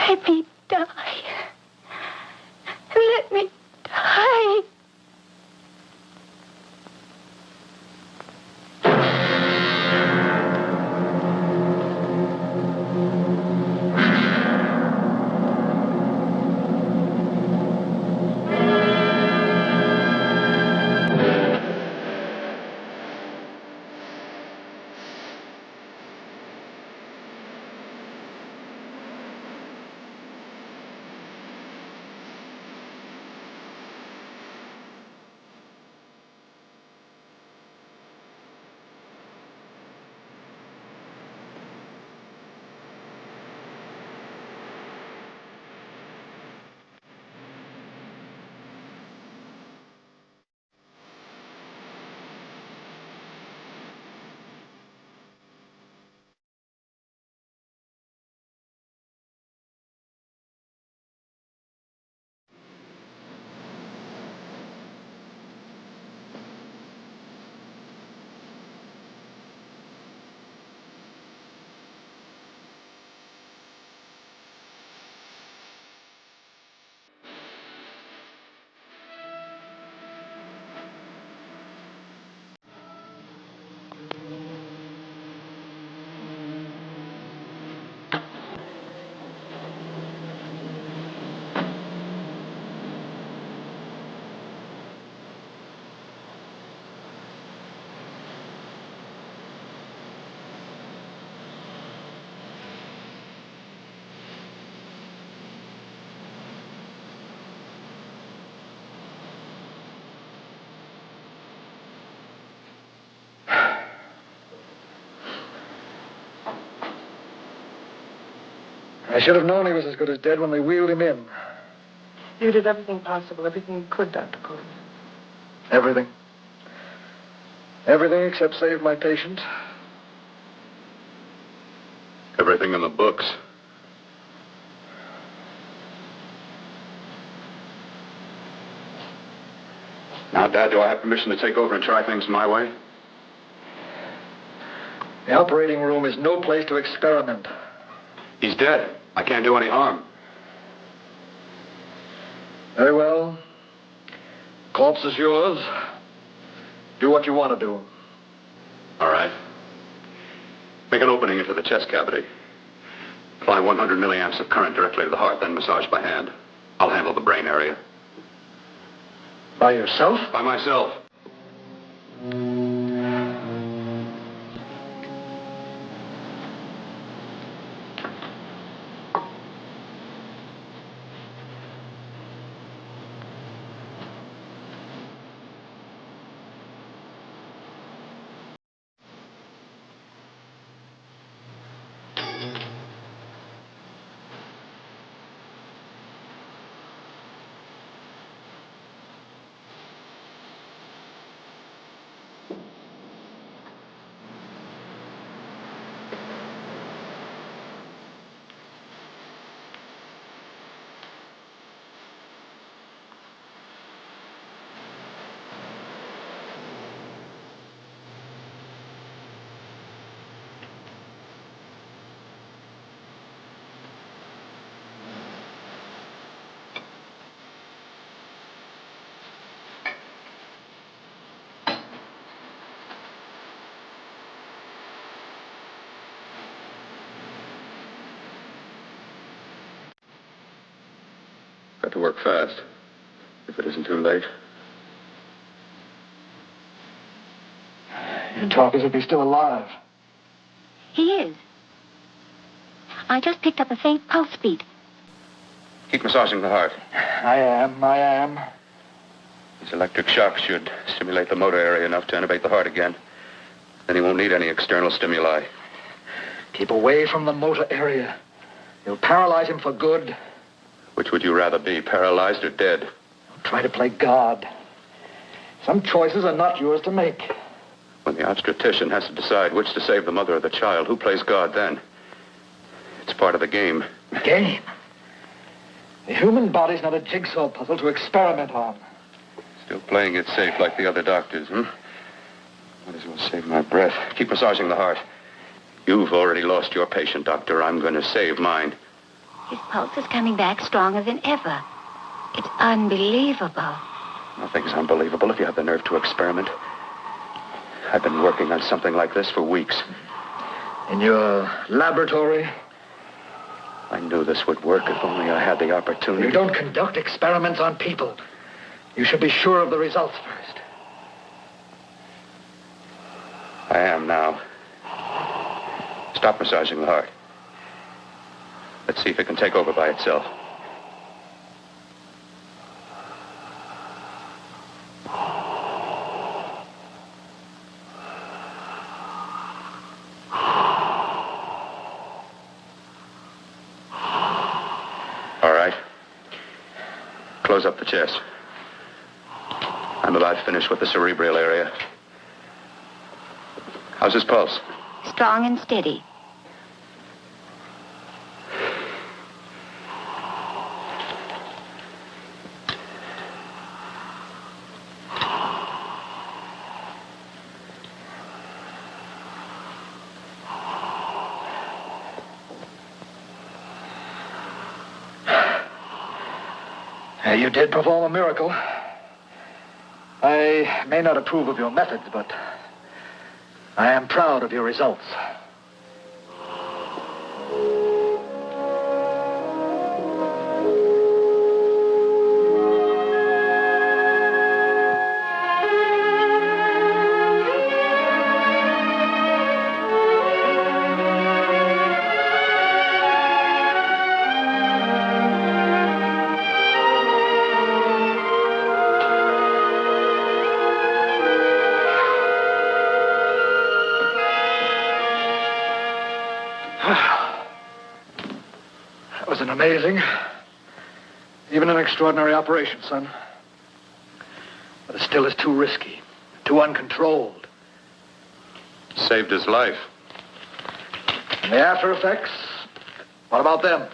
Let me die. Let me die. I should have known he was as good as dead when they wheeled him in. You did everything possible, everything you could, Dr. Cortner. Everything. Everything except save my patient. Everything in the books. Now, Dad, do I have permission to take over and try things my way? The operating room is no place to experiment. He's dead. I can't do any harm. Very well. Corpse is yours. Do what you want to do. All right. Make an opening into the chest cavity. Apply 100 milliamps of current directly to the heart, then massage by hand. I'll handle the brain area. By yourself? By myself. Got to work fast, if it isn't too late. You talk as if he's still alive. He is. I just picked up a faint pulse beat. Keep massaging the heart. I am. These electric shocks should stimulate the motor area enough to innervate the heart again. Then he won't need any external stimuli. Keep away from the motor area. You'll paralyze him for good. Which would you rather be, paralyzed or dead? Don't try to play God. Some choices are not yours to make. When the obstetrician has to decide which to save the mother or the child, who plays God then? It's part of the game. Game? The human body's not a jigsaw puzzle to experiment on. Still playing it safe like the other doctors, huh? Might as well save my breath. Keep massaging the heart. You've already lost your patient, Doctor. I'm going to save mine. His pulse is coming back stronger than ever. It's unbelievable. Nothing's unbelievable if you have the nerve to experiment. I've been working on something like this for weeks. In your laboratory? I knew this would work if only I had the opportunity. You don't conduct experiments on people. You should be sure of the results first. I am now. Stop massaging the heart. Let's see if it can take over by itself. All right. Close up the chest. I'm about finished with the cerebral area. How's his pulse? Strong and steady. You did perform a miracle. I may not approve of your methods, but I am proud of your results. That was an amazing, even an extraordinary operation, son. But it still is too risky, too uncontrolled. Saved his life. And the after effects, what about them?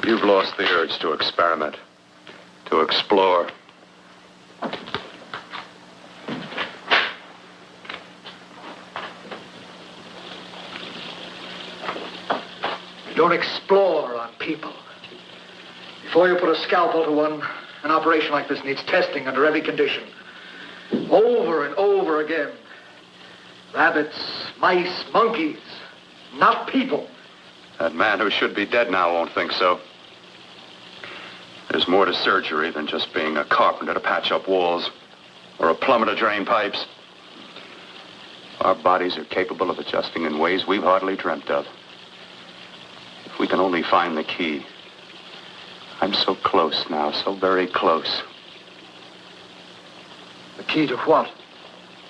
You've lost the urge to experiment, to explore. You don't explore on people. Before you put a scalpel to one, an operation like this needs testing under every condition. Over and over again. Rabbits, mice, monkeys, not people. That man who should be dead now won't think so. There's more to surgery than just being a carpenter to patch up walls or a plumber to drain pipes. Our bodies are capable of adjusting in ways we've hardly dreamt of. If we can only find the key. I'm so close now, so very close. The key to what?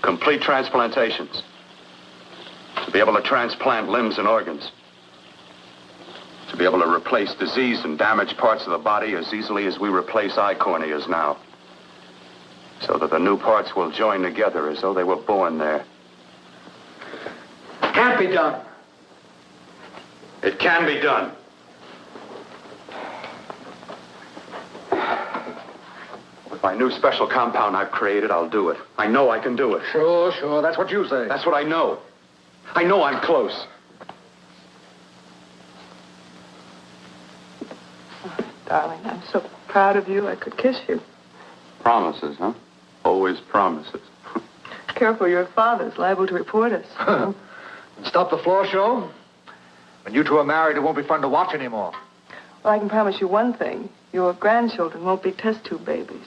Complete transplantations. To be able to transplant limbs and organs. To be able to replace diseased and damaged parts of the body as easily as we replace eye corneas now. So that the new parts will join together as though they were born there. Can't be done. It can be done. With my new special compound I've created, I'll do it. I know I can do it. Sure. That's what you say. That's what I know. I know I'm close. Darling, I'm so proud of you, I could kiss you. Promises, huh? Always promises. Careful, your father's liable to report us. And stop the floor show? When you two are married, it won't be fun to watch anymore. Well, I can promise you one thing. Your grandchildren won't be test tube babies.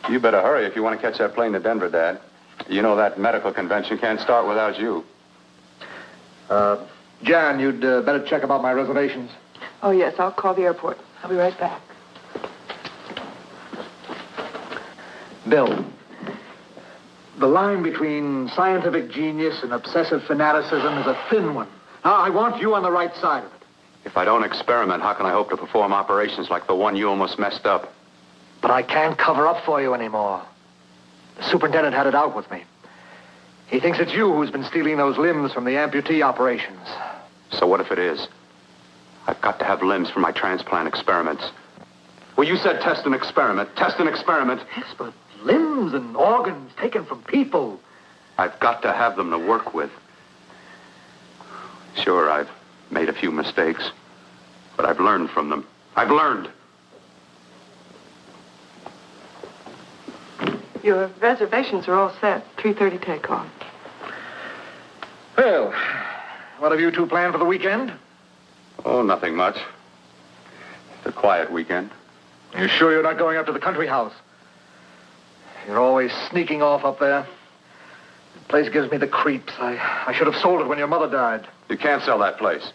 You better hurry if you want to catch that plane to Denver, Dad. You know that medical convention can't start without you. Jan, you'd better check about my reservations. Oh, yes, I'll call the airport. I'll be right back. Bill, the line between scientific genius and obsessive fanaticism is a thin one. Now, I want you on the right side of it. If I don't experiment, how can I hope to perform operations like the one you almost messed up? But I can't cover up for you anymore. The superintendent had it out with me. He thinks it's you who's been stealing those limbs from the amputee operations. So what if it is? I've got to have limbs for my transplant experiments. Well, you said test and experiment. Test and experiment. Yes, but limbs and organs taken from people. I've got to have them to work with. Sure, I've made a few mistakes. learned from them. I've learned. Your reservations are all set. 3:30 takeoff. Well, what have you two planned for the weekend? Oh, nothing much. It's a quiet weekend. You sure you're not going up to the country house? You're always sneaking off up there. The place gives me the creeps. I should have sold it when your mother died. You can't sell that place.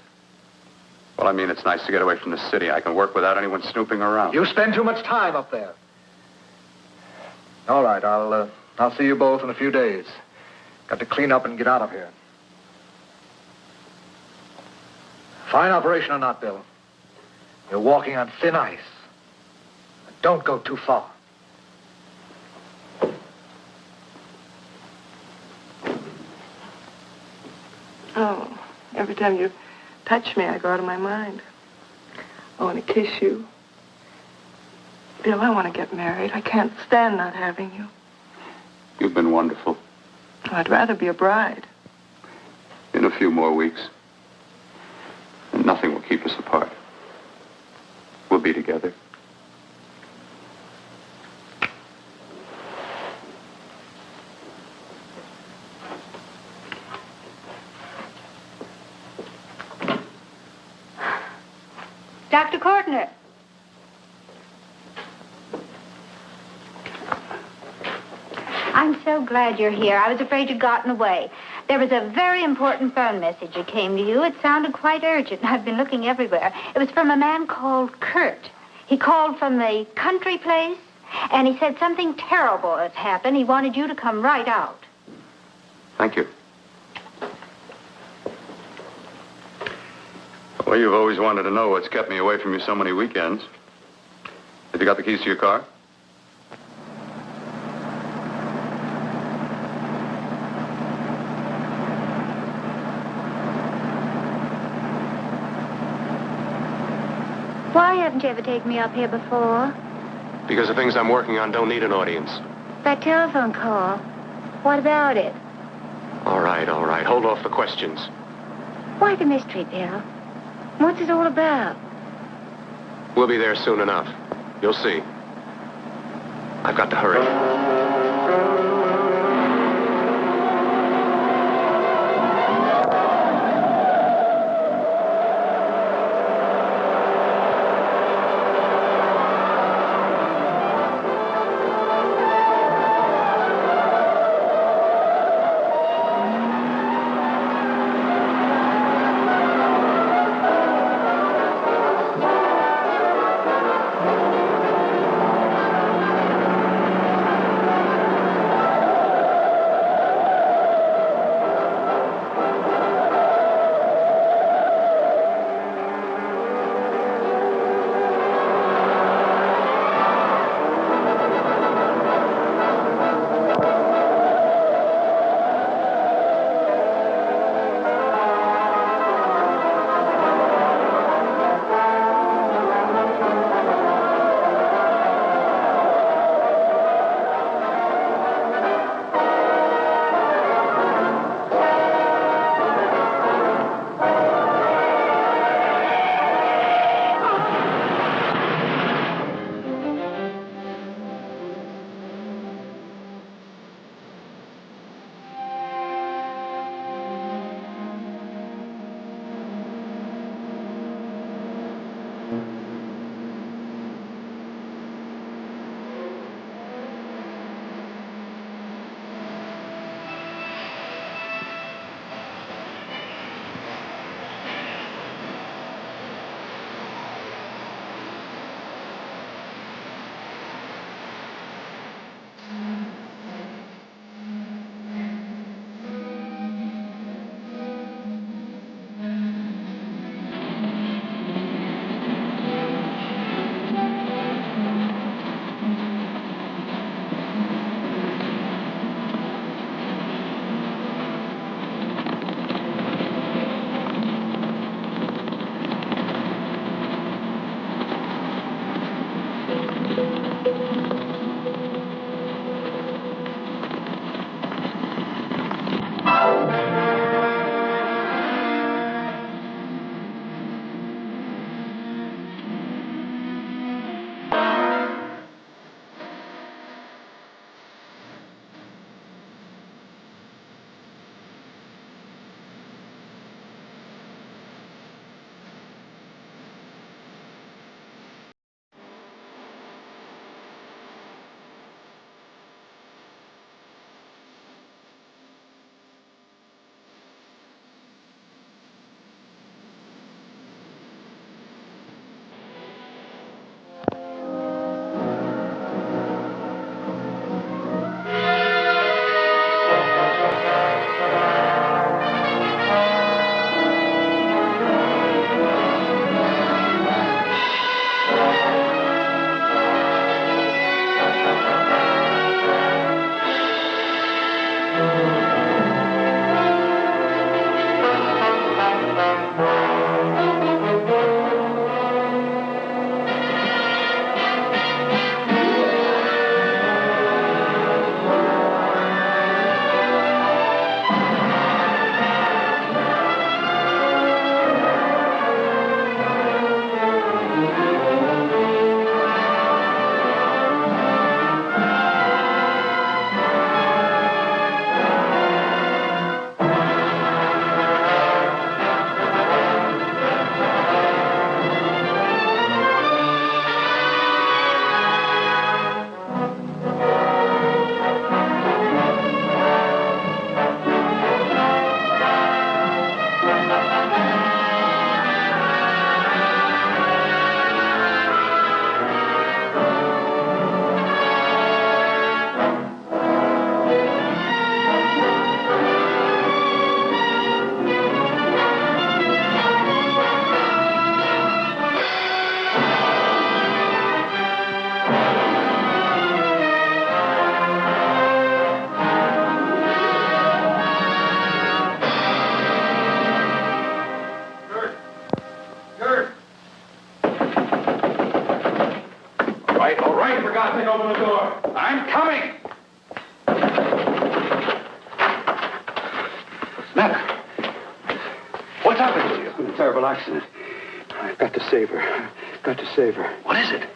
Well, I mean, it's nice to get away from the city. I can work without anyone snooping around. You spend too much time up there. All right, I'll see you both in a few days. Got to clean up and get out of here. Fine operation or not, Bill. You're walking on thin ice. But don't go too far. Oh, every time you touch me, I go out of my mind. I want to kiss you. Bill, I want to get married. I can't stand not having you. You've been wonderful. I'd rather be a bride. In a few more weeks. And nothing will keep us apart. We'll be together. Dr. Cortner. I'm so glad you're here. I was afraid you'd gotten away. There was a very important phone message that came to you. It sounded quite urgent. I've been looking everywhere. It was from a man called Kurt. He called from the country place, and he said something terrible has happened. He wanted you to come right out. Thank you. Well, you've always wanted to know what's kept me away from you so many weekends. Have you got the keys to your car? Why haven't you ever taken me up here before? Because the things I'm working on don't need an audience. That telephone call. What about it? All right. Hold off the questions. Why the mystery, Bill? What's it all about? We'll be there soon enough. You'll see. I've got to hurry. right, all right. For God's sake, open the door. I'm coming. Matter? What's happened to you? It's been a terrible accident. I've got to save her. Got to save her. What is it?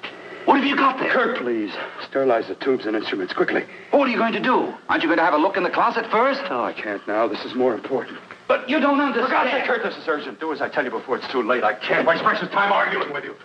What have you got there? Kurt, please. Sterilize the tubes and instruments, quickly. What are you going to do? Aren't you going to have a look in the closet first? No, I can't now. This is more important. But you don't understand. For God's sake, Kurt, this is urgent. Do as I tell you before it's too late. I can't waste precious time arguing with you.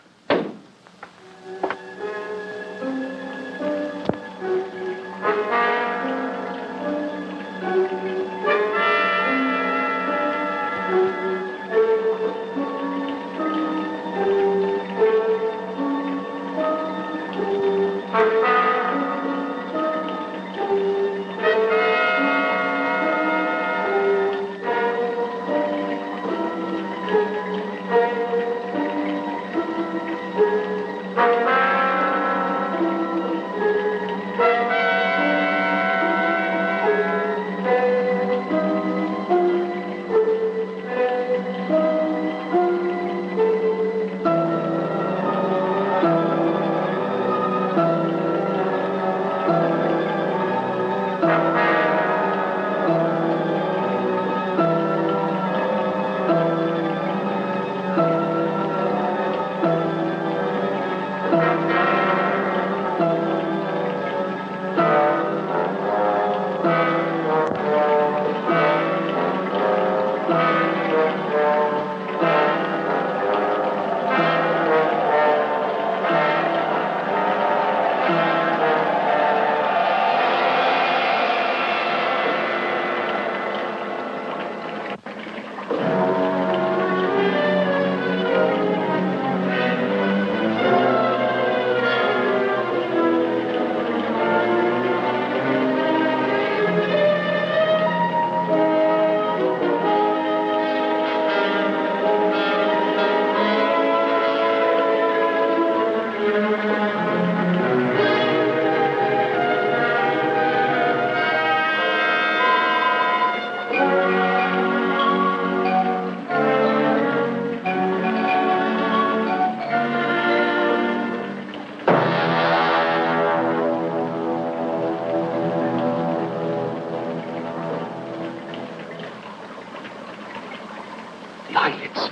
Eyelids.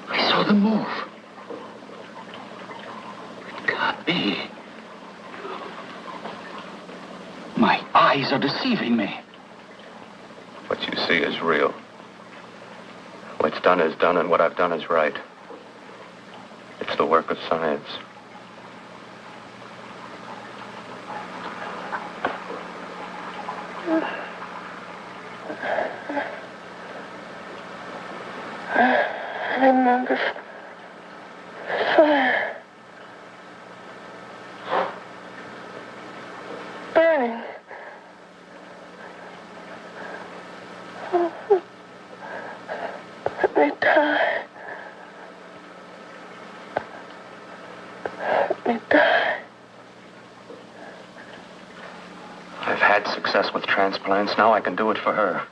I saw them move. It can't be. My eyes are deceiving me. What you see is real. What's done is done, and what I've done is right. It's the work of science. I remember fire. Burning. Let me die. Let me die. I've had success with transplants. Now I can do it for her.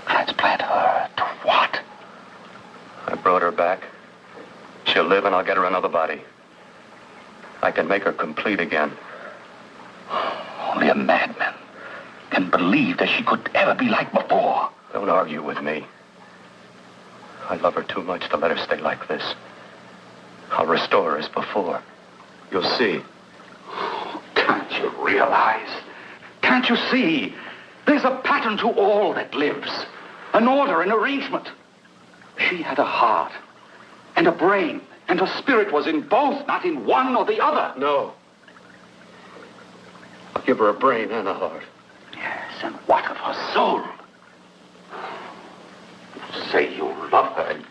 Transplant her to what? I brought her back. She'll live, and I'll get her another body. I can make her complete again. Only a madman can believe that she could ever be like before. Don't argue with me. I love her too much to let her stay like this. I'll restore her as before. You'll see. Can't you realize? Can't you see? There's a pattern to all that lives. An order, an arrangement. She had a heart and a brain, and her spirit was in both, not in one or the other. No. I'll give her a brain and a heart. Yes, and what of her soul? You say you love her, and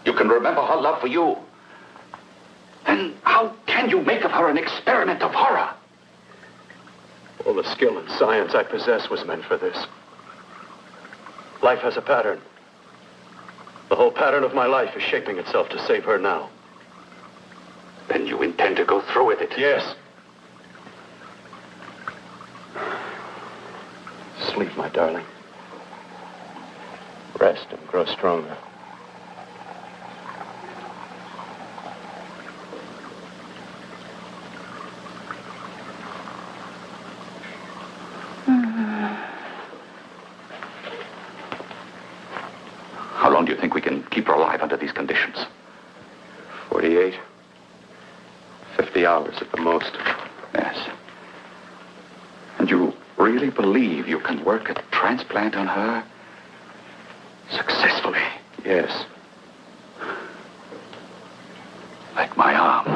you can remember her love for you. Then how can you make of her an experiment of horror? All the skill and science I possess was meant for this. Life has a pattern. The whole pattern of my life is shaping itself to save her now. Then you intend to go through with it? Yes. Sleep, my darling. Rest and grow stronger. long do you think we can keep her alive under these conditions? 48. 50 hours at the most. Yes. And you really believe you can work a transplant on her successfully? Yes. Like my arm.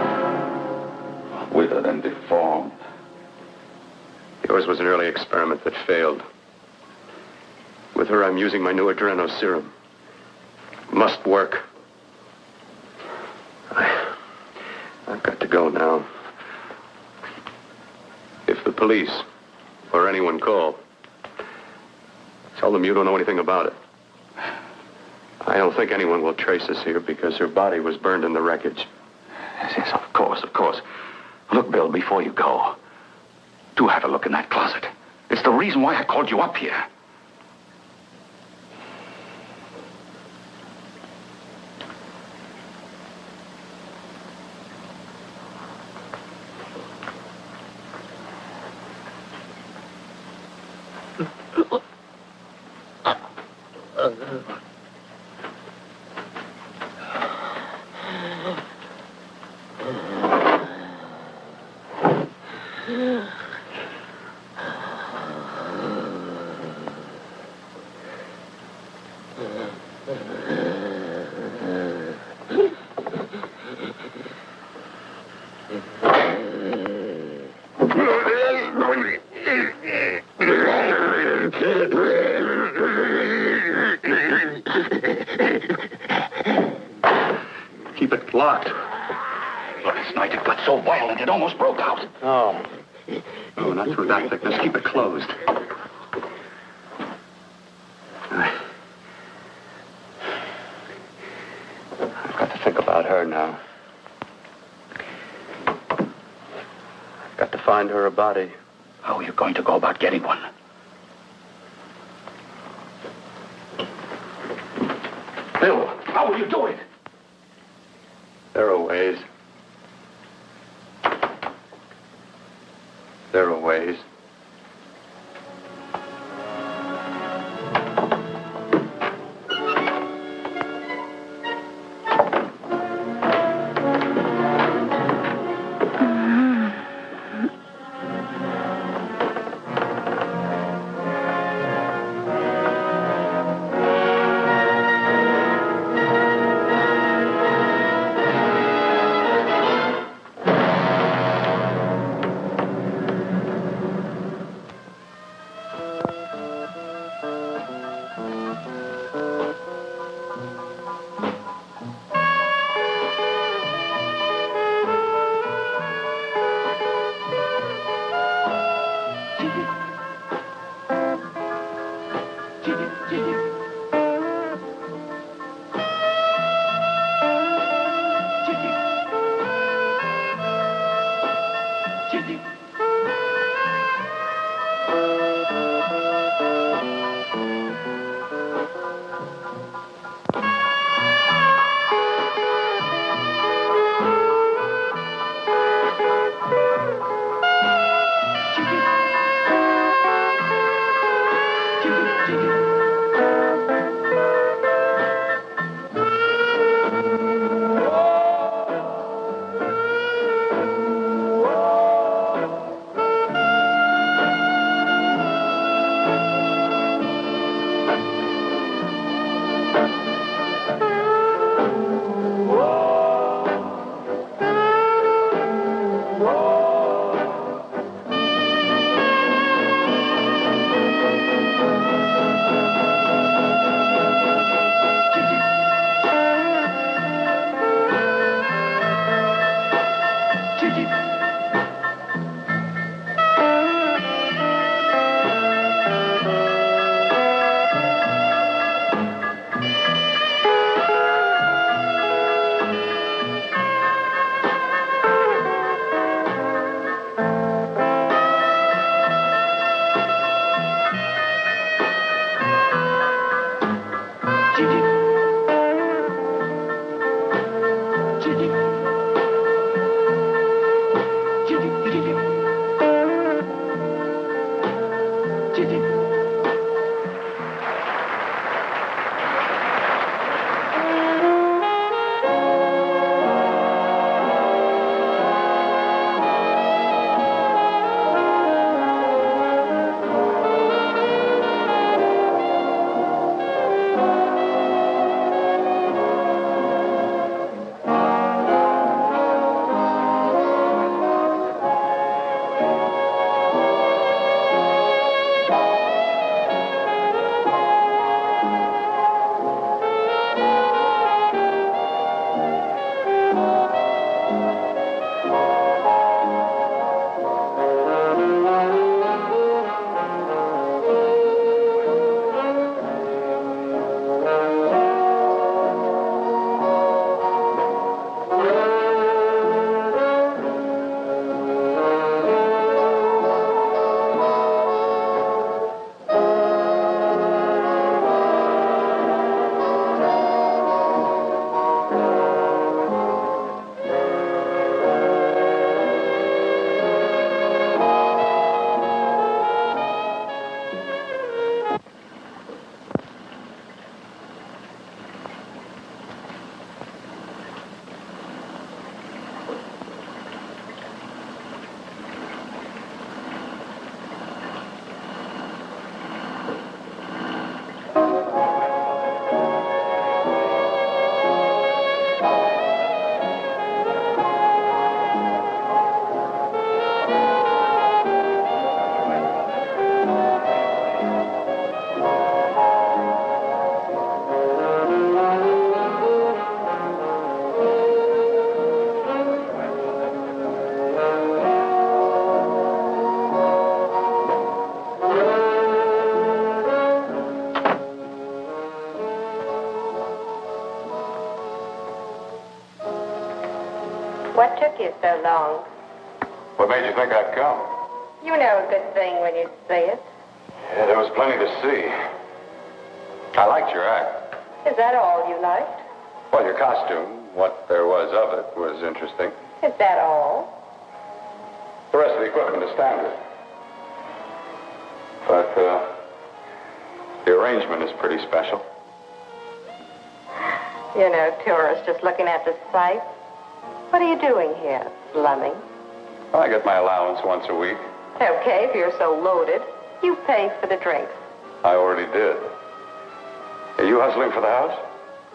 Withered and deformed. Yours was an early experiment that failed. With her, I'm using my new adreno serum. Must work. I've got to go now. If the police or anyone call, tell them you don't know anything about it. I don't think anyone will trace us here because her body was burned in the wreckage. Yes, of course, of course. Look, Bill, before you go, do have a look in that closet. It's the reason why I called you up here. Keep it locked. Last night it got so violent it almost broke out. Oh. Oh, not through that thickness. Keep it closed. I've got to think about her now. I've got to find her a body. How are you going to go about getting one? Bill, how will you do it? There are ways. There are ways. What took you so long? What made you think I'd come? You know a good thing when you say it. Yeah, there was plenty to see. I liked your act. Is that all you liked? Well, your costume, what there was of it, was interesting. Is that all? The rest of the equipment is standard. But, the arrangement is pretty special. You know, tourists just looking at the sights. What are you doing here, slumming? I get my allowance once a week. Okay, if you're so loaded, you pay for the drinks. I already did. Are you hustling for the house?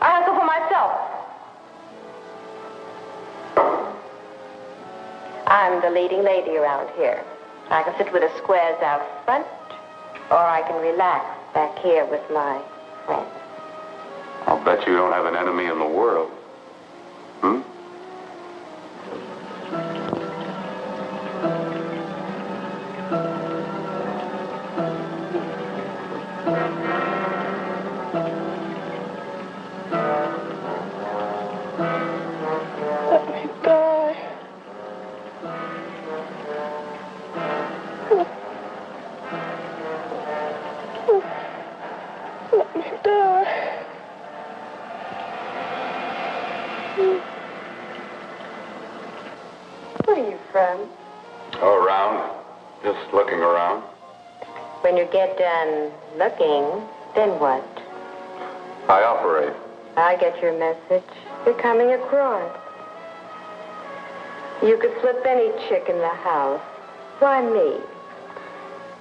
I hustle for myself. I'm the leading lady around here. I can sit with the squares out front, or I can relax back here with my friends. I'll bet you don't have an enemy in the world. Hmm? Let me die. Let me die. Where are you from? Oh, around. Just looking around. When you get done looking, then what? I operate. I get your message. You're coming across. You could flip any chick in the house. Why me?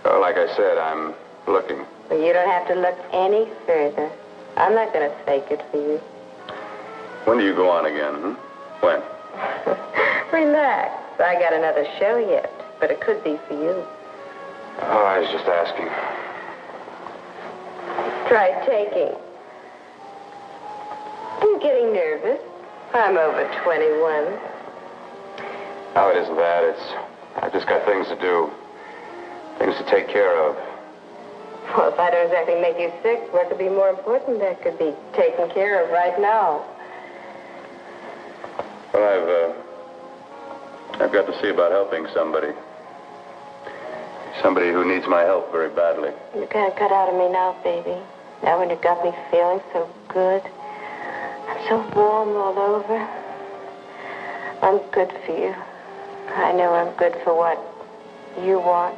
Oh, like I said, I'm looking. Well, you don't have to look any further. I'm not going to fake it for you. When do you go on again, hmm? When? Relax. I got another show yet, but it could be for you. Oh, I was just asking. Try taking. I'm getting nervous. I'm over 21. No, it isn't that. I've just got things to do. Things to take care of. Well, if I don't exactly make you sick, what could be more important that could be taken care of right now? Well, I've got to see about helping somebody. Somebody who needs my help very badly. You can't cut out of me now, baby. Now when you got me feeling so good. I'm so warm all over. I'm good for you. I know I'm good for what you want.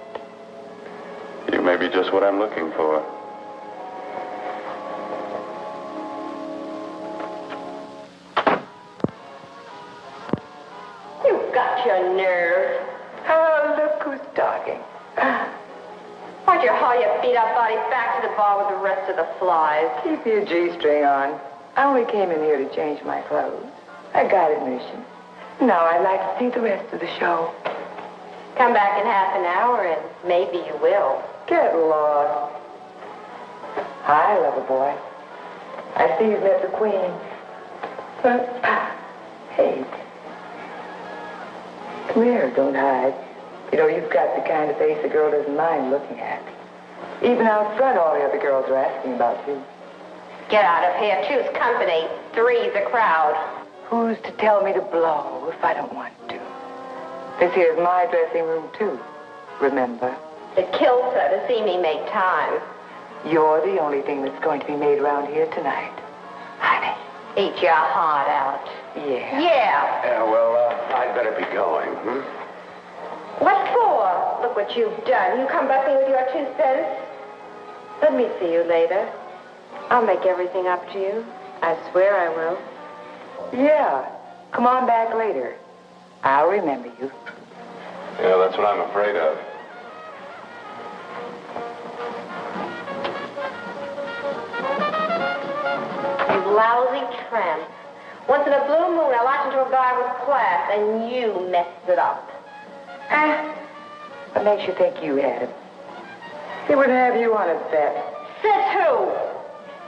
You may be just what I'm looking for. You've got your nerve. Oh, look who's talking. Why'd you haul your beat-up body back to the bar with the rest of the flies? Keep your G-string on. I only came in here to change my clothes. I got admission. Now I'd like to see the rest of the show. Come back in half an hour and maybe you will. Get lost. Hi, lover boy. I see you've met the queen. Hey. Come here, don't hide. You know, you've got the kind of face a girl doesn't mind looking at. Even out front, all the other girls are asking about you. Get out of here. Choose company. Three's a crowd. Who's to tell me to blow if I don't want to? This here's my dressing room, too. Remember? It kills her to see me make time. You're the only thing that's going to be made around here tonight. Honey. Eat your heart out. Yeah. Yeah. Yeah, well, I'd better be going, hmm? What for? Look what you've done. You come busting with your 2 cents. Let me see you later. I'll make everything up to you. I swear I will. Yeah. Come on back later. I'll remember you. Yeah, that's what I'm afraid of. You lousy tramp. Once in a blue moon, I latched into a guy with class, and you messed it up. What makes you think you had him? He would have you on a bet. Says who?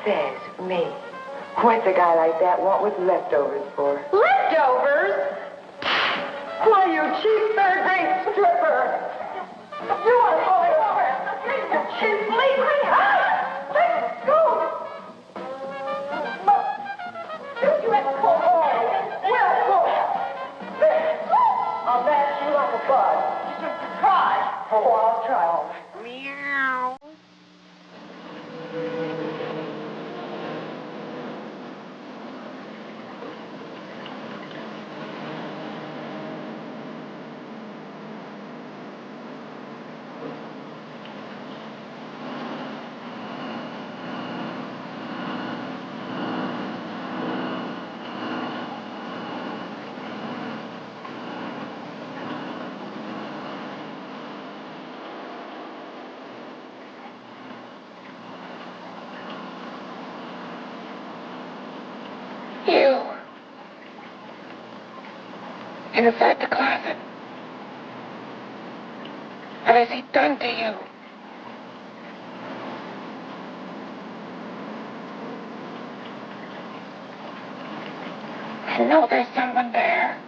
Says me. What's a guy like that want with leftovers for? Leftovers? Why, you cheap third-rate stripper! You want to pull me over? You cheap leave me! Let go! You had to pull over. Well, pull. There. I'll try. Meow. You. Inside the closet. What has he done to you? I know there's someone there.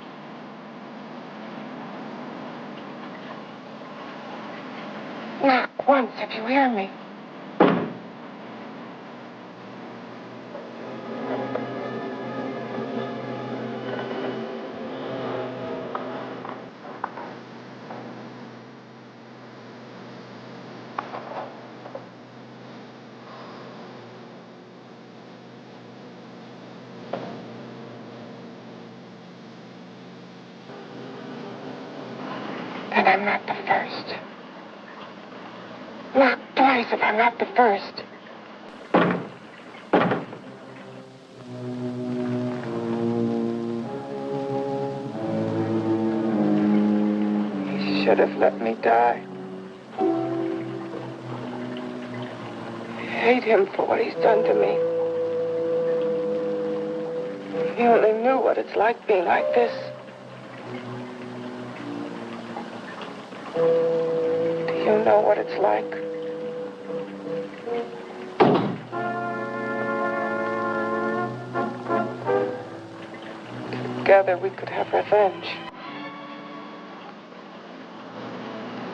Knock once if you hear me. And I'm not the first. Knock twice if I'm not the first. He should have let me die. I hate him for what he's done to me. If you only knew what it's like being like this. Do you know what it's like? Together we could have revenge.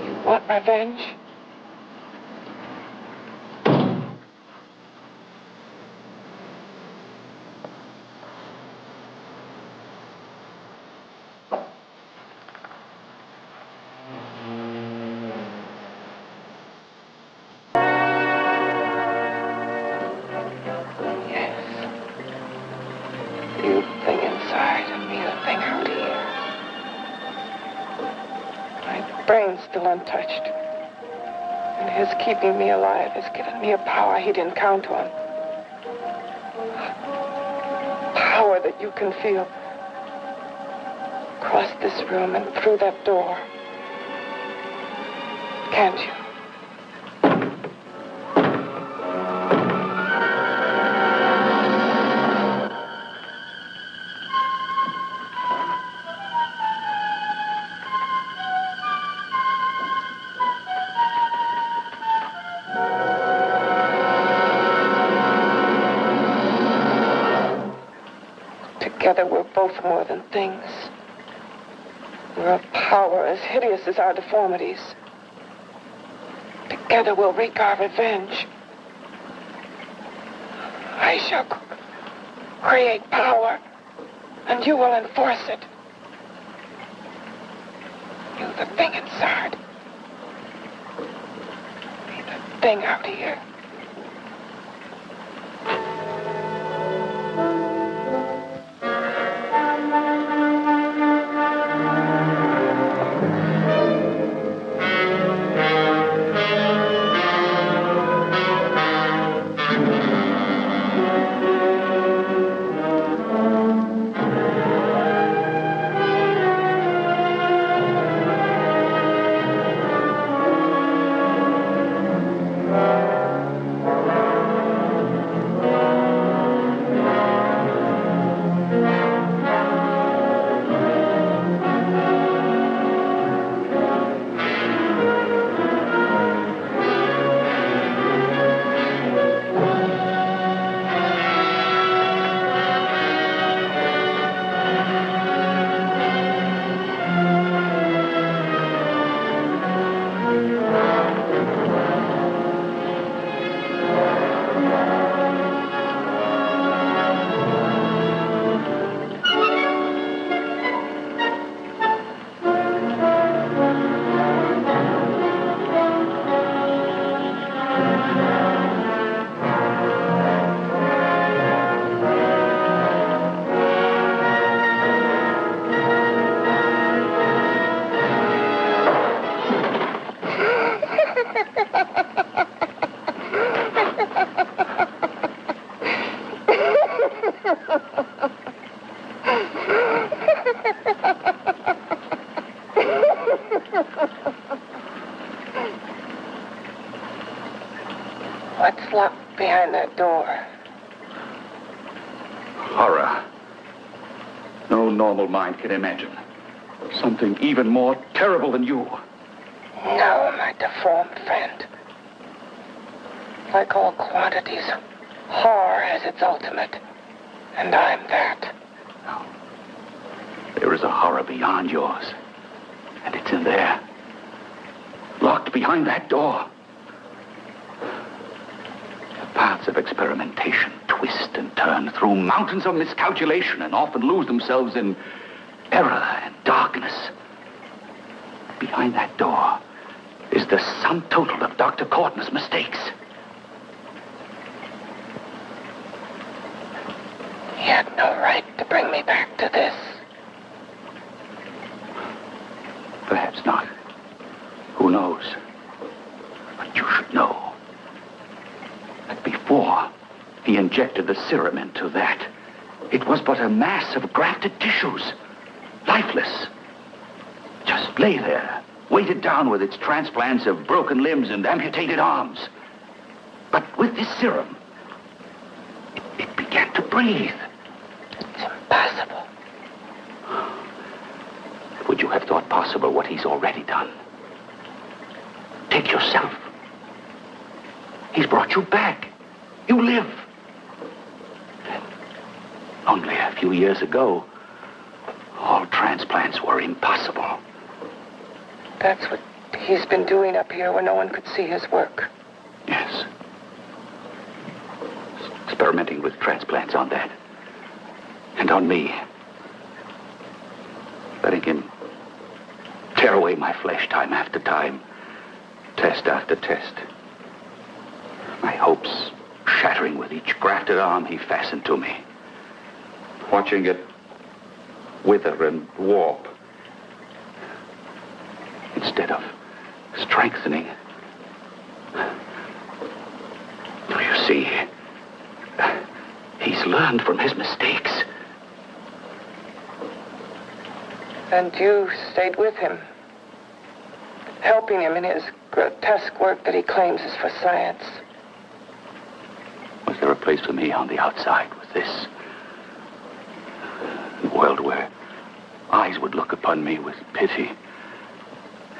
You want revenge? You thing inside and me the thing out here. My brain's still untouched. And his keeping me alive has given me a power he didn't count on. Power that you can feel. Across this room and through that door. Can't you? Together we're both more than things. We're a power as hideous as our deformities. Together we'll wreak our revenge. I shall create power, and you will enforce it. You the thing inside. Me the thing out here. What's locked behind that door? Horror. No normal mind can imagine. Something even more terrible than you. No, my deformed friend. Like all quantities, horror has its ultimate. And I'm that. No. There is a horror beyond yours. And it's in there. Locked behind that door. The paths of experimentation twist and turn through mountains of miscalculation and often lose themselves in error and darkness. Behind that door is the sum total of Dr. Cortner's mistakes. He had no right to bring me back to this. Perhaps not. Who knows? But you should know that before he injected the serum into that, it was but a mass of grafted tissues, lifeless. Just lay there, weighted down with its transplants of broken limbs and amputated arms. But with this serum, it began to breathe. It's impossible. Would you have thought possible what he's already done? Take yourself. He's brought you back. You live. Only a few years ago, all transplants were impossible. That's what he's been doing up here where no one could see his work. Yes. Experimenting with transplants on that. And on me. Letting him tear away my flesh time after time. Test after test. My hopes shattering with each grafted arm he fastened to me. Watching it wither and warp. Instead of strengthening. Do you see? He's learned from his mistakes. And you stayed with him, helping him in his grotesque work that he claims is for science. Was there a place for me on the outside with this? A world where eyes would look upon me with pity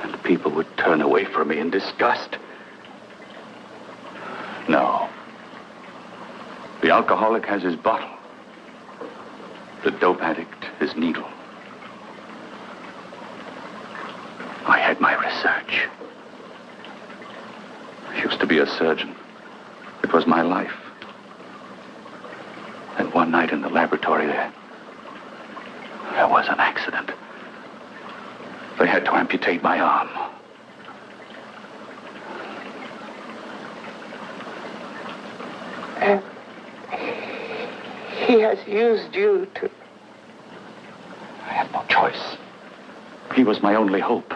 and people would turn away from me in disgust? No. The alcoholic has his bottle. The dope addict his needle. I had my research. I used to be a surgeon. It was my life. And one night in the laboratory there was an accident. They had to amputate my arm. And he has used you to... I had no choice. He was my only hope.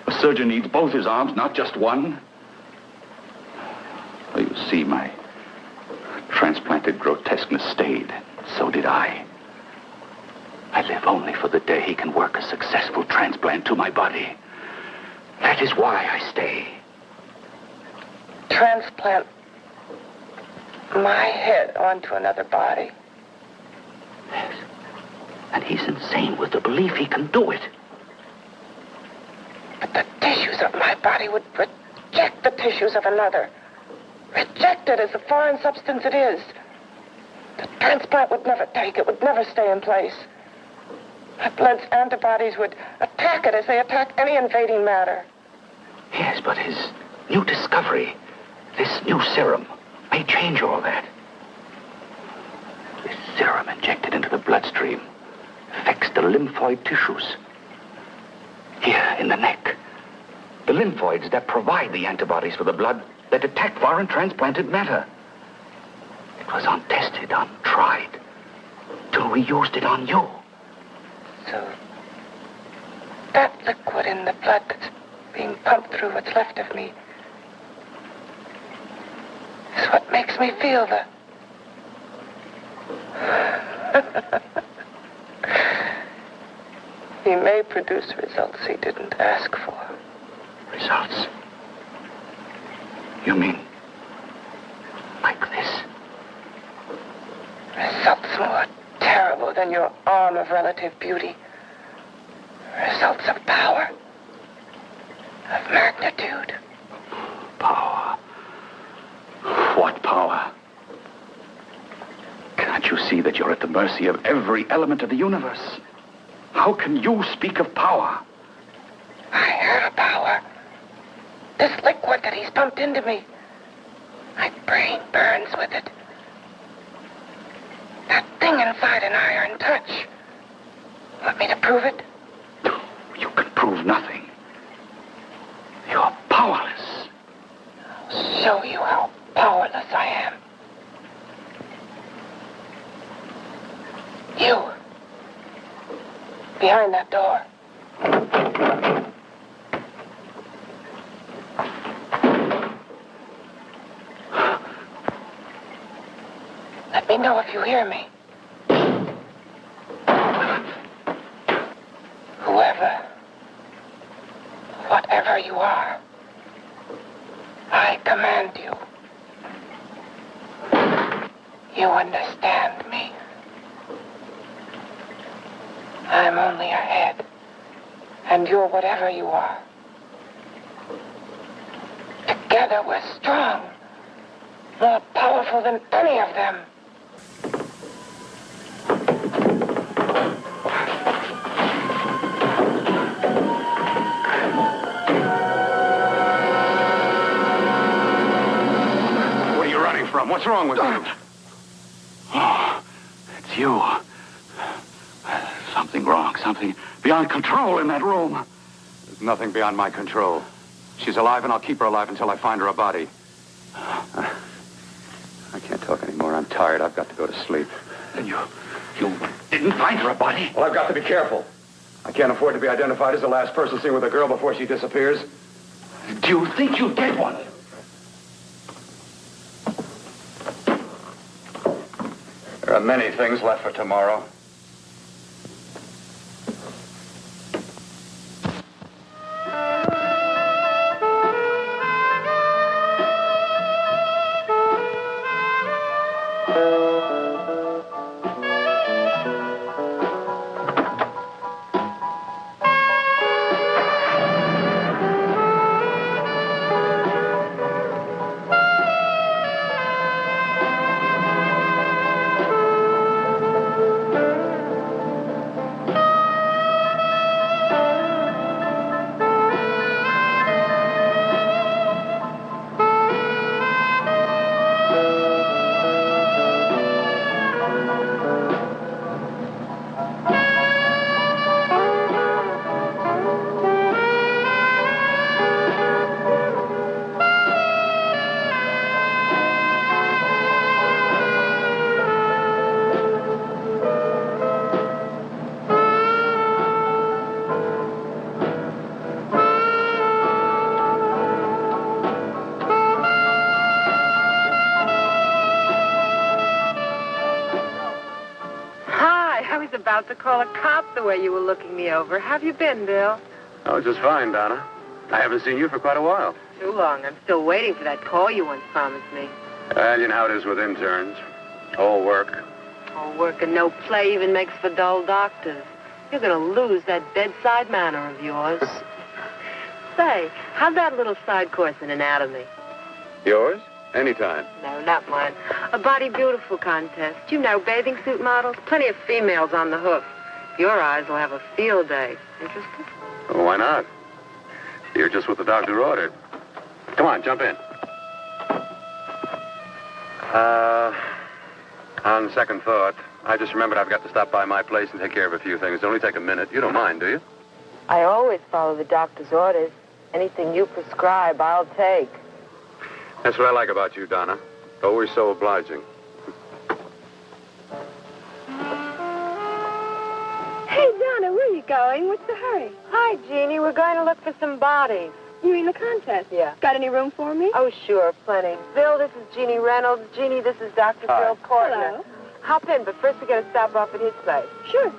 A surgeon needs both his arms, not just one. Well, you see, my transplanted grotesqueness stayed. So did I. I live only for the day he can work a successful transplant to my body. That is why I stay. Transplant my head onto another body. Yes. And he's insane with the belief he can do it. But the tissues of my body would reject the tissues of another. Reject it as the foreign substance it is. The transplant would never take it, would never stay in place. My blood's antibodies would attack it as they attack any invading matter. Yes, but his new discovery, this new serum, may change all that. This serum injected into the bloodstream affects the lymphoid tissues. Here in the neck. The lymphoids that provide the antibodies for the blood that attack foreign transplanted matter. It was untested, untried, till we used it on you. So, that liquid in the blood that's being pumped through what's left of me is what makes me feel the he may produce results he didn't ask for. Results? You mean like this? Results more terrible than your arm of relative beauty. Results of power. Of magnitude. Power. What power? Can't you see that you're at the mercy of every element of the universe? How can you speak of power? I heard of power. This liquid that he's pumped into me. My brain burns with it. That thing inside an iron touch. Want me to prove it? You can prove nothing. You're powerless. I'll show you how powerless I am. You. Behind that door. Let me know if you hear me. Whoever, whatever you are, I command you. You understand me. I'm only a head, and you're whatever you are. Together we're strong, more powerful than any of them. What are you running from? What's wrong with you? Oh, it's you. Something wrong, something beyond control in that room. There's nothing beyond my control. She's alive, and I'll keep her alive until I find her a body. I can't talk anymore. I'm tired. I've got to go to sleep. And you didn't find her a body? Well, I've got to be careful. I can't afford to be identified as the last person seen with a girl before she disappears. Do you think you did one? There are many things left for tomorrow. About to call a cop the way you were looking me over. How have you been, Bill? Oh, just fine, Donna. I haven't seen you for quite a while. Too long. I'm still waiting for that call you once promised me. Well, you know how it is with interns. All work. All work and no play even makes for dull doctors. You're going to lose that bedside manner of yours. Say, how'd that little side course in anatomy? Yours? Anytime. No, not mine. A Body Beautiful contest. You know, bathing suit models. Plenty of females on the hoof. Your eyes will have a field day. Interested? Well, why not? You're just what the doctor ordered. Come on, jump in. On second thought, I just remembered I've got to stop by my place and take care of a few things. It'll only take a minute. You don't mind, do you? I always follow the doctor's orders. Anything you prescribe, I'll take. That's what I like about you, Donna. Always so obliging. Hey, Donna, where are you going? What's the hurry? Hi, Jeannie. We're going to look for some bodies. You mean the contest? Yeah. Got any room for me? Oh, sure, plenty. Bill, this is Jeannie Reynolds. Jeannie, this is Dr. Hi. Phil Cortner. Hello. Hop in, but first we got to stop off at his place. Sure.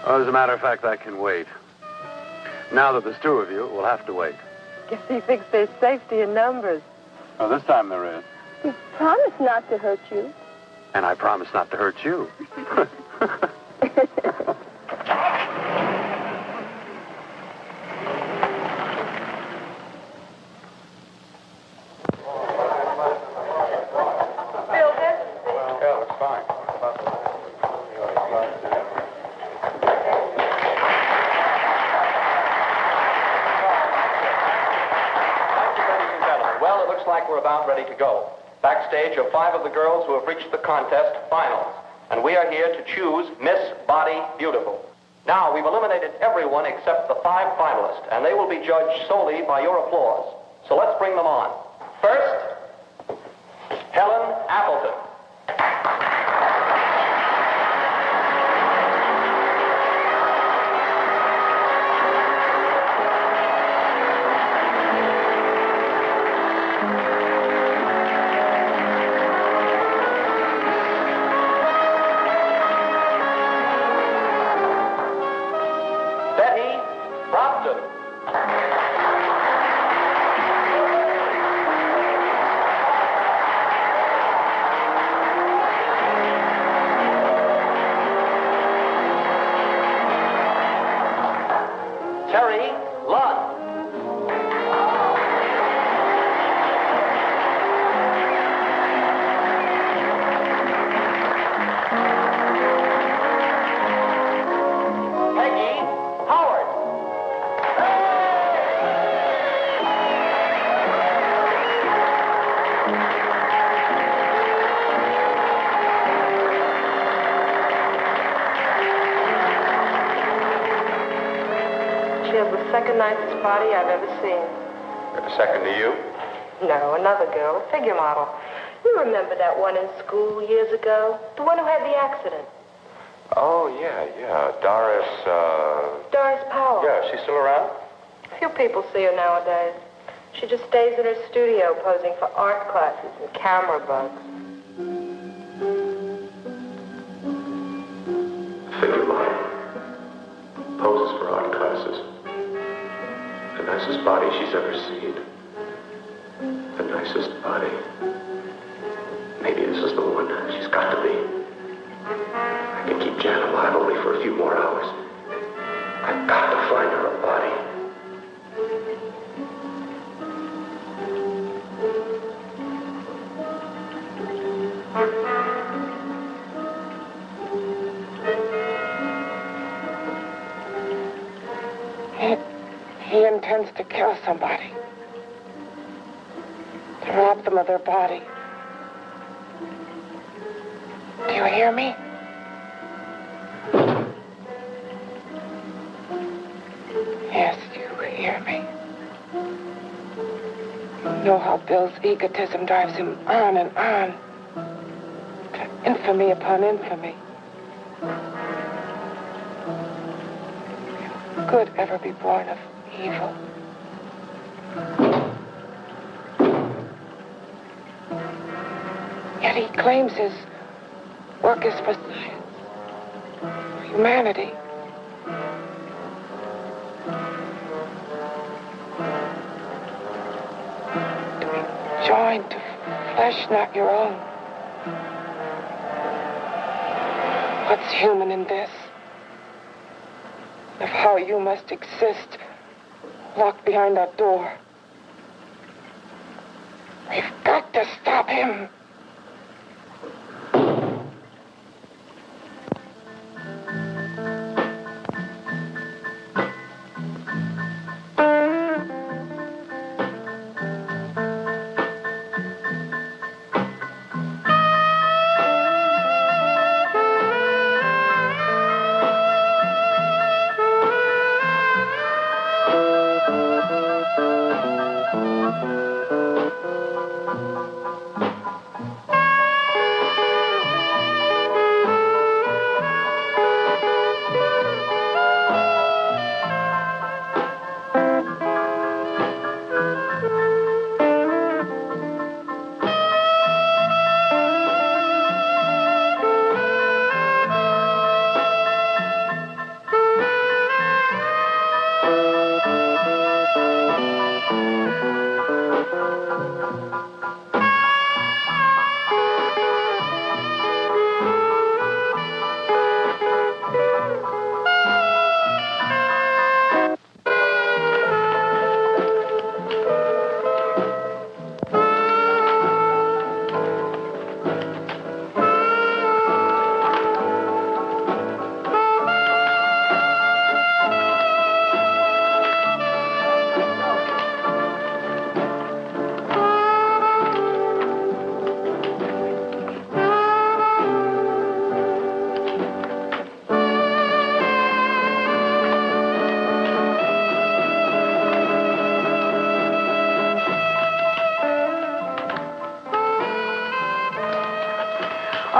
Well, as a matter of fact, I can wait. Now that there's two of you, we'll have to wait. Guess he thinks there's safety in numbers. Oh, this time there is. You promised not to hurt you. And I promise not to hurt you. Well, it looks like we're about ready to go. Backstage are 5 of the girls who have reached the contest finals. And we are here to choose Miss Body Beautiful. Now, we've eliminated everyone except the 5 finalists, and they will be judged solely by your applause. So let's bring them on. First, Helen Appleton. Betty Brompton. Terry Lund. Peggy Howard. She has the second nicest body I've ever seen. Second to you? No, another girl, a figure model. You remember that one in school years ago? The one who had the accident. Oh, yeah. Doris, Doris Powell. Yeah, she's still around? Few people see her nowadays. She just stays in her studio posing for art classes and camera bugs. Figure model. Poses for art classes. The nicest body she's ever seen. The nicest body. Maybe this is the one. She's got to be. I can keep Jan alive only for a few more hours. I've got to find her a body. He intends to kill somebody. To rob them of their body. Do you hear me? Yes, you hear me. You know how Bill's egotism drives him on and on. To infamy upon infamy. Can good ever be born of evil? Yet he claims his work is for science, for humanity. To be joined to flesh not your own. What's human in this? Of how you must exist, locked behind that door. We've got to stop him.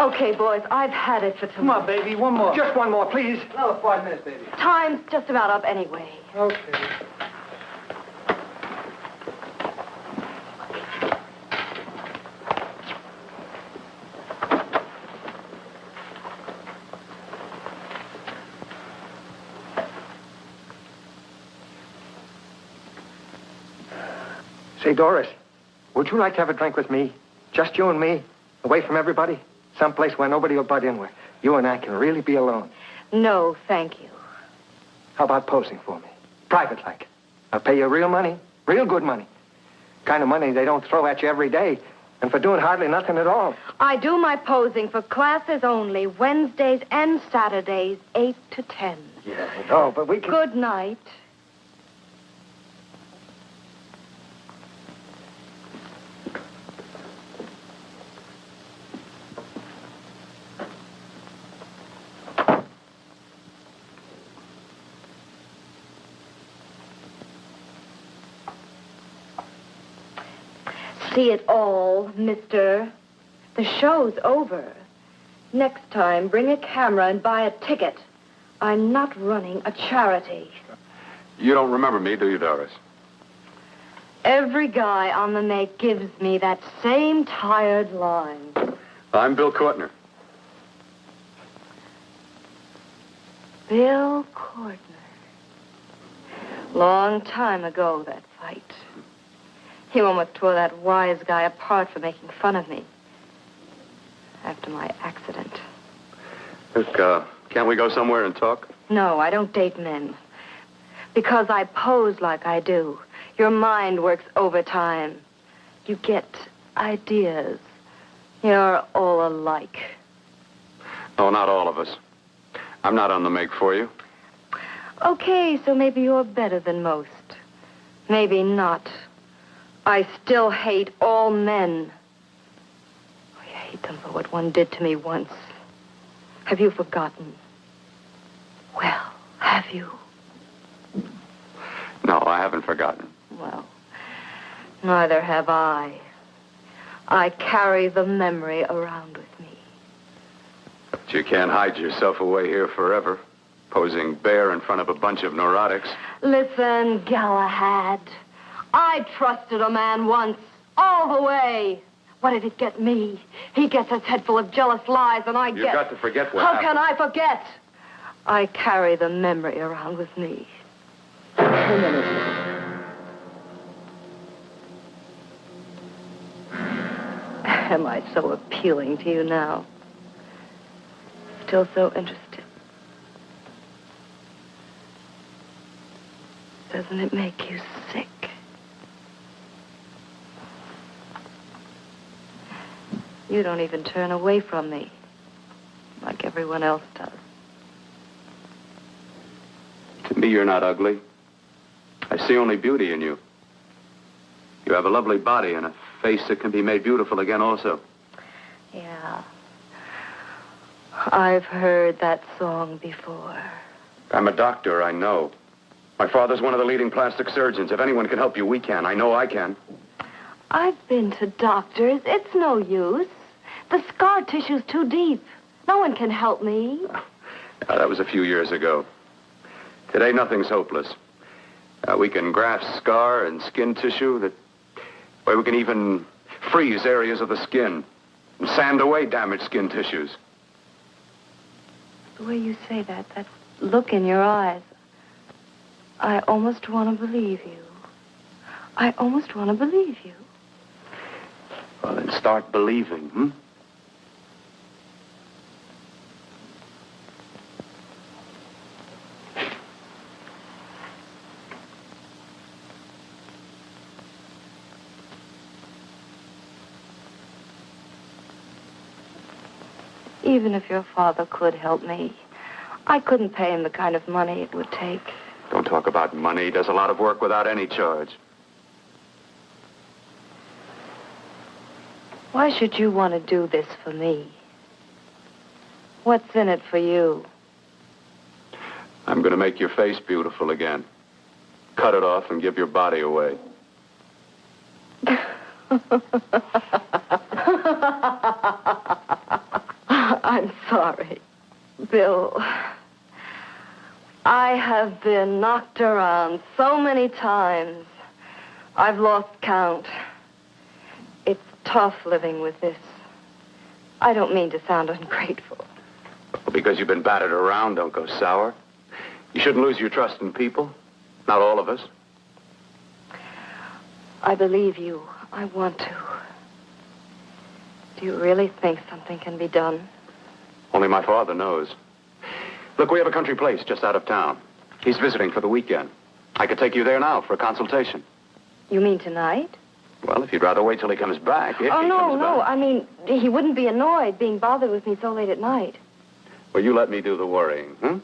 Okay, boys, I've had it for tonight. Come on, baby, one more. Just one more, please. Another 5 minutes, baby. Time's just about up anyway. Okay. Say, Doris, would you like to have a drink with me? Just you and me, away from everybody? Someplace where nobody will butt in, where you and I can really be alone. No, thank you. How about posing for me? Private like. I'll pay you real money, real good money. Kind of money they don't throw at you every day, and for doing hardly nothing at all. I do my posing for classes only, Wednesdays and Saturdays, 8 to 10. Yeah. Oh, but we can... Good night. See it all, mister. The show's over. Next time, bring a camera and buy a ticket. I'm not running a charity. You don't remember me, do you, Doris? Every guy on the make gives me that same tired line. I'm Bill Cortner. Bill Cortner. Long time ago, that fight. You almost tore that wise guy apart for making fun of me. After my accident. Look, can't we go somewhere and talk? No, I don't date men. Because I pose like I do. Your mind works overtime. You get ideas. You're all alike. Oh, not all of us. I'm not on the make for you. Okay, so maybe you're better than most. Maybe not. I still hate all men. I hate them for what one did to me once. Have you forgotten? Well, have you? No, I haven't forgotten. Well, neither have I. I carry the memory around with me. But you can't hide yourself away here forever, posing bare in front of a bunch of neurotics. Listen, Galahad. I trusted a man once, all the way. What did it get me? He gets his head full of jealous lies, and I get... You've got to forget what How happened. can I forget? I carry the memory around with me. Am I so appealing to you now? Still so interested? Doesn't it make you sick? You don't even turn away from me, like everyone else does. To me, you're not ugly. I see only beauty in you. You have a lovely body and a face that can be made beautiful again also. Yeah. I've heard that song before. I'm a doctor, I know. My father's one of the leading plastic surgeons. If anyone can help you, we can. I know I can. I've been to doctors. It's no use. The scar tissue's too deep. No one can help me. That was a few years ago. Today, nothing's hopeless. We can graft scar and skin tissue. Well, we can even freeze areas of the skin and sand away damaged skin tissues. The way you say that look in your eyes, I almost want to believe you. I almost want to believe you. Well, then start believing, hmm? Even if your father could help me, I couldn't pay him the kind of money it would take. Don't talk about money. He does a lot of work without any charge. Why should you want to do this for me? What's in it for you? I'm going to make your face beautiful again. Cut it off and give your body away. I'm sorry, Bill. I have been knocked around so many times. I've lost count. It's tough living with this. I don't mean to sound ungrateful. Well, because you've been battered around, don't go sour. You shouldn't lose your trust in people. Not all of us. I believe you. I want to. Do you really think something can be done? Only my father knows. Look, we have a country place just out of town. He's visiting for the weekend. I could take you there now for a consultation. You mean tonight? Well, if you'd rather wait till he comes back. If Oh, he comes no. back. I mean, he wouldn't be annoyed being bothered with me so late at night. Well, you let me do the worrying, hmm?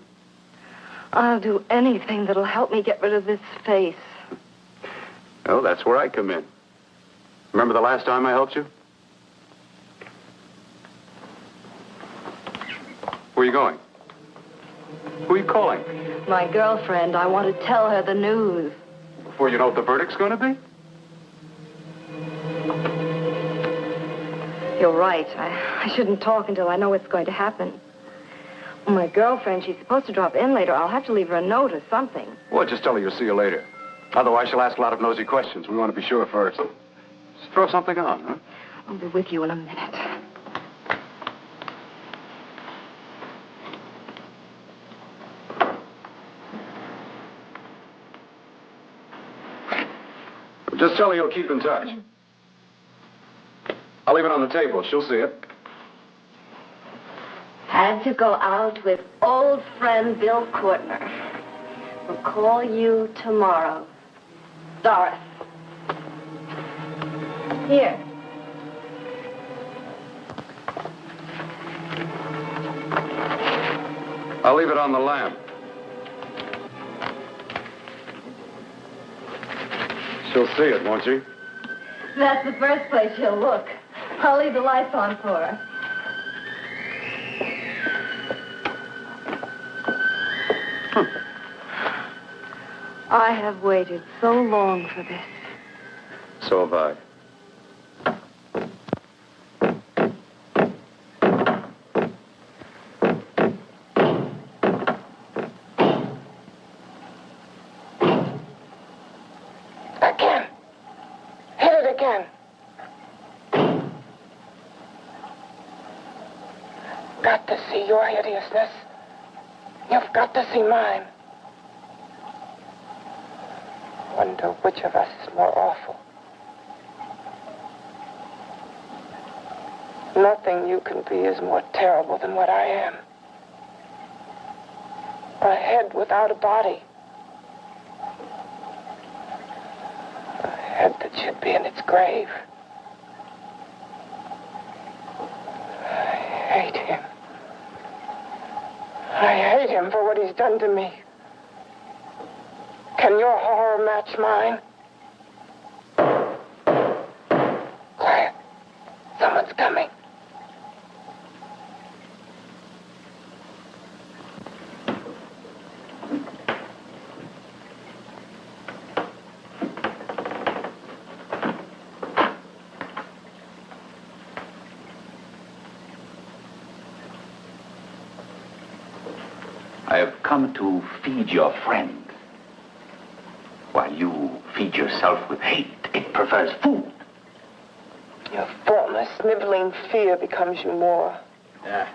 I'll do anything that'll help me get rid of this face. Well, that's where I come in. Remember the last time I helped you? Where are you going? Who are you calling? My girlfriend. I want to tell her the news. Before you know what the verdict's going to be? You're right. I shouldn't talk until I know what's going to happen. My girlfriend, she's supposed to drop in later. I'll have to leave her a note or something. Well, just tell her you'll see you later. Otherwise, she'll ask a lot of nosy questions. We want to be sure first. Just throw something on, huh? I'll be with you in a minute. Just tell her you'll keep in touch. I'll leave it on the table. She'll see it. Had to go out with old friend Bill Cortner. We'll call you tomorrow. Doris. Here. I'll leave it on the lamp. She'll see it, won't she? That's the first place she'll look. I'll leave the lights on for her. I have waited so long for this. So have I. Again. Hit it again. Got to see your hideousness. You've got to see mine. Wonder which of us is more awful. Nothing you can be is more terrible than what I am. A head without a body. A head that should be in its grave. I hate him. I hate him for what he's done to me. Can your horror match mine? Quiet. Someone's coming. I have come to feed your friend. While you feed yourself with hate, it prefers food. Your formless, sniveling fear becomes you more. Yeah.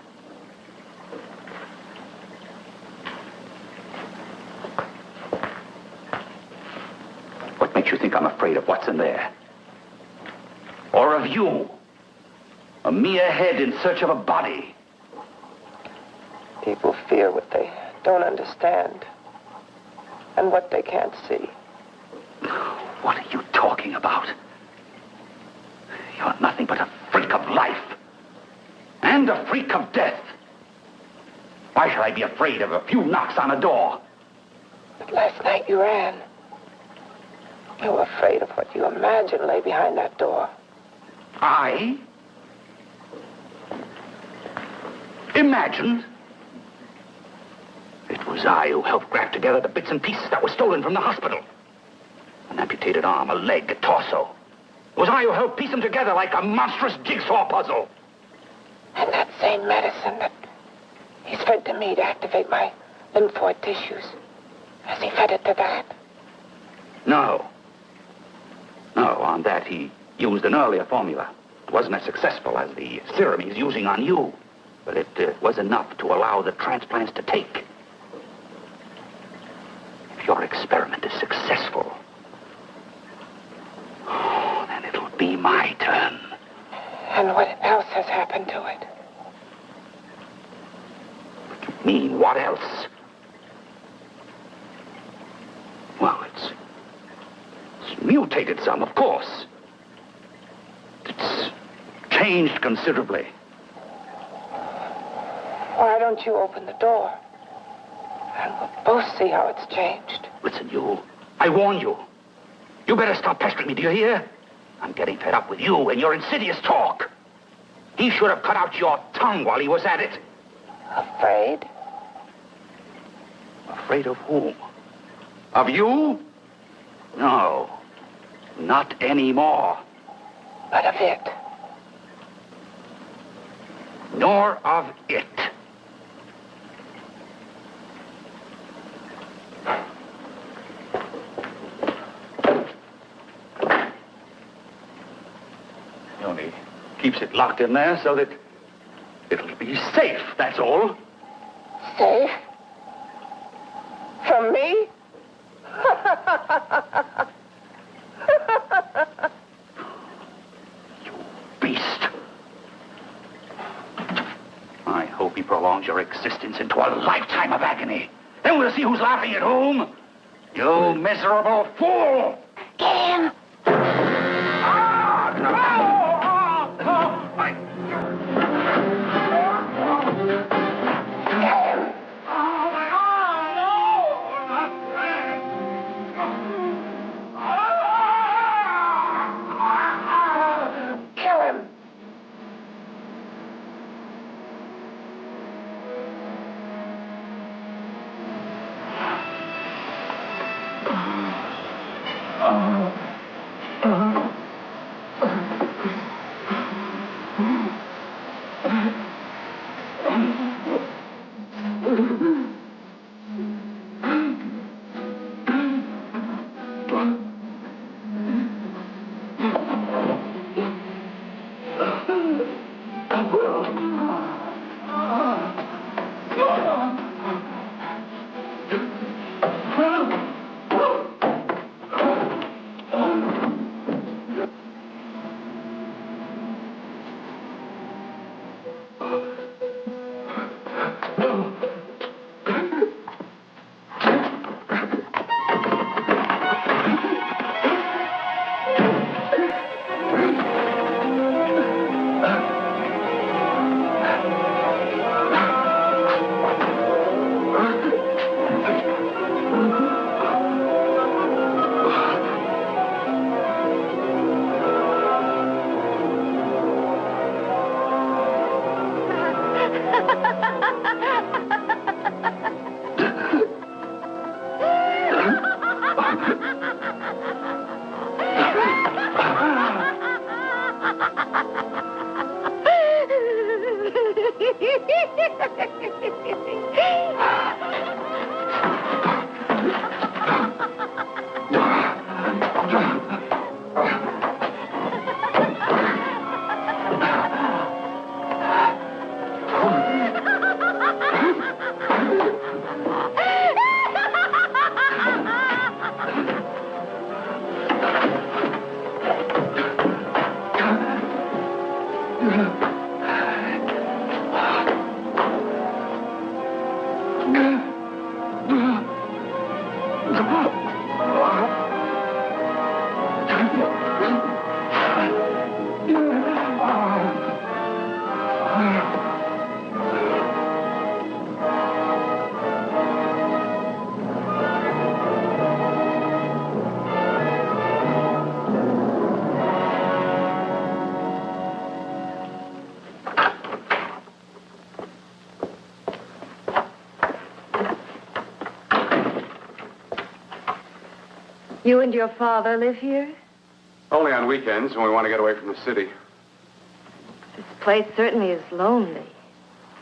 What makes you think I'm afraid of what's in there? Or of you? A mere head in search of a body. People fear what they don't understand and what they can't see. What are you talking about? You're nothing but a freak of life. And a freak of death. Why should I be afraid of a few knocks on a door? But last night you ran. You were afraid of what you imagined lay behind that door. I? Imagined? It was I who helped graft together the bits and pieces that were stolen from the hospital. An amputated arm, a leg, a torso. It was I who helped piece them together like a monstrous jigsaw puzzle. And that same medicine that he's fed to me to activate my lymphoid tissues. Has he fed it to that? No. No, on that he used an earlier formula. It wasn't as successful as the serum he's using on you. But it was enough to allow the transplants to take. If your experiment is successful, then it'll be my turn. And what else has happened to it? What do you mean, what else? Well, it's mutated some, of course. It's changed considerably. Why don't you open the door? And we'll both see how it's changed. Listen, you. I warn you. You better stop pestering me, do you hear? I'm getting fed up with you and your insidious talk. He should have cut out your tongue while he was at it. Afraid? Afraid of whom? Of you? No. Not anymore. But of it. Nor of it. He only keeps it locked in there so that it'll be safe, that's all. Safe? From me? You beast. I hope he prolongs your existence into a lifetime of agony. Then we'll see who's laughing at whom. You miserable fool! Ken! Ah, no! Kill him. You and your father live here? Only on weekends when we want to get away from the city. This place certainly is lonely.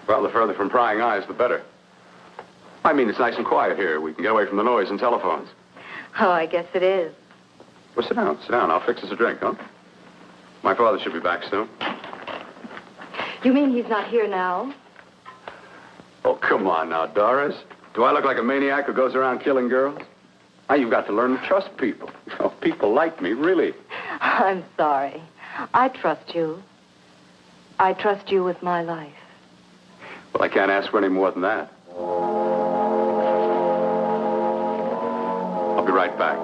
Well, the further from prying eyes, the better. I mean, it's nice and quiet here. We can get away from the noise and telephones. Oh, I guess it is. Well, sit down. Sit down. I'll fix us a drink, huh? My father should be back soon. You mean he's not here now? Oh, come on now, Doris. Do I look like a maniac who goes around killing girls? Now, you've got to learn to trust people. You know, people like me, really. I'm sorry. I trust you. I trust you with my life. Well, I can't ask for any more than that. I'll be right back.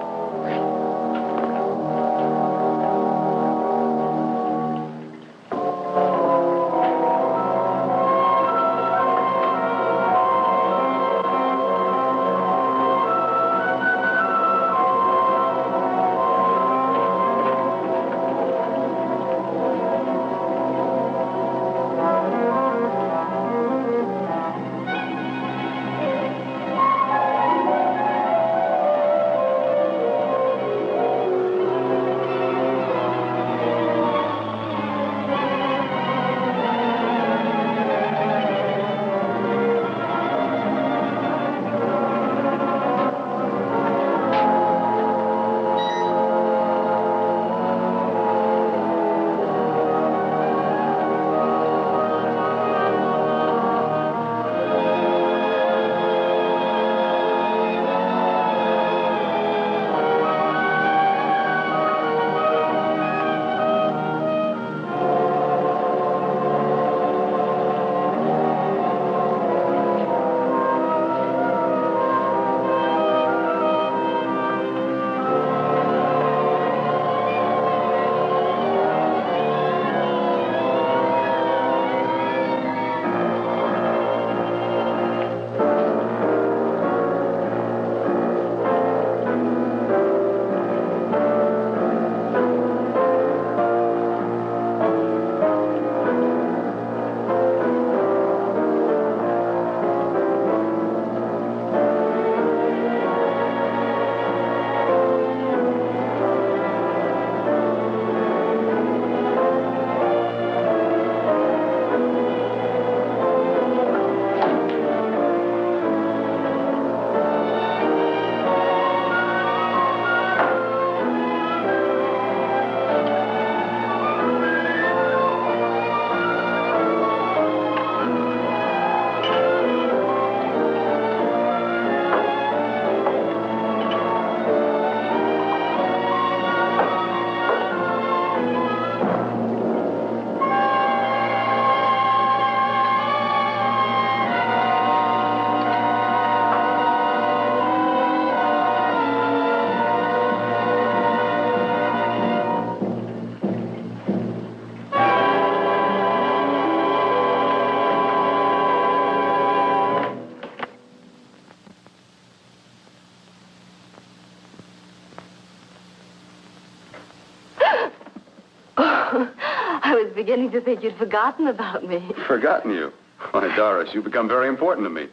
I was beginning to think you'd forgotten about me. Forgotten you? Why, Doris, you've become very important to me.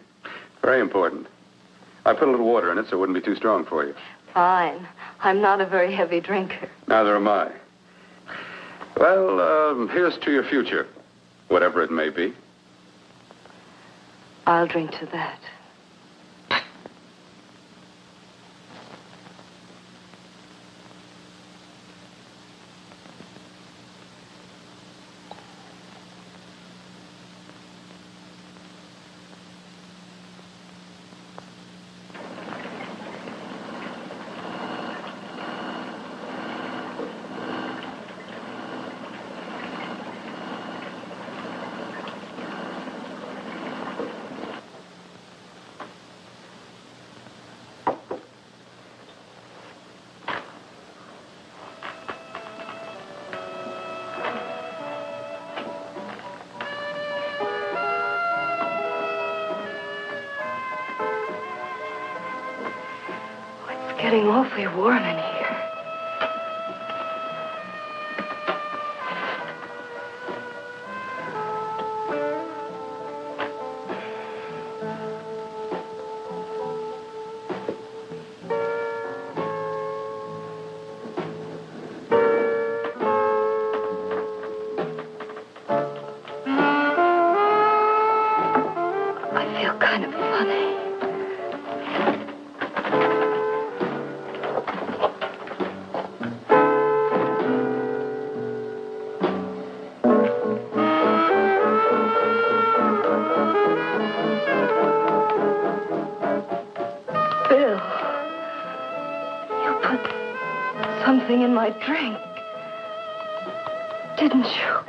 Very important. I put a little water in it so it wouldn't be too strong for you. Fine. I'm not a very heavy drinker. Neither am I. Well, here's to your future, whatever it may be. I'll drink to that. getting awfully warm in here. I feel kind of funny. Bill, you put something in my drink, didn't you?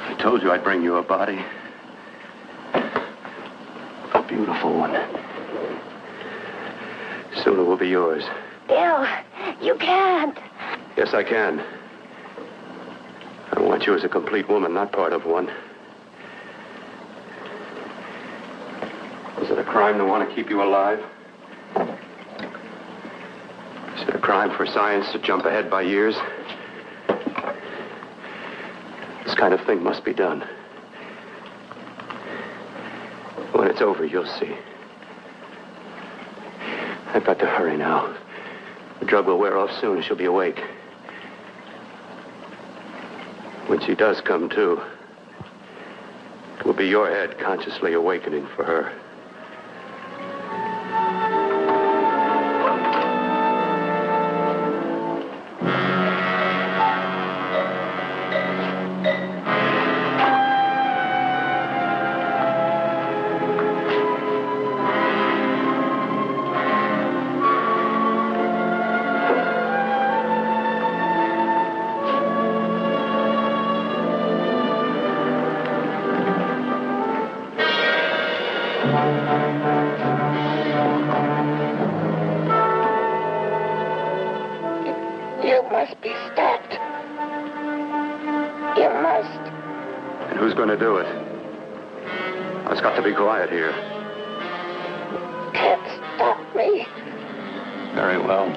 I told you I'd bring you a body. A beautiful one. Soon it will be yours. Bill, you can't. Yes, I can. I want you as a complete woman, not part of one. Is it a crime to want to keep you alive? Is it a crime for science to jump ahead by years? This kind of thing must be done. When it's over, you'll see. I've got to hurry now. The drug will wear off soon and she'll be awake. When she does come to, it will be your head consciously awakening for her. You must be stopped. You must. And who's going to do it? It's got to be quiet here. Can't stop me. Very well.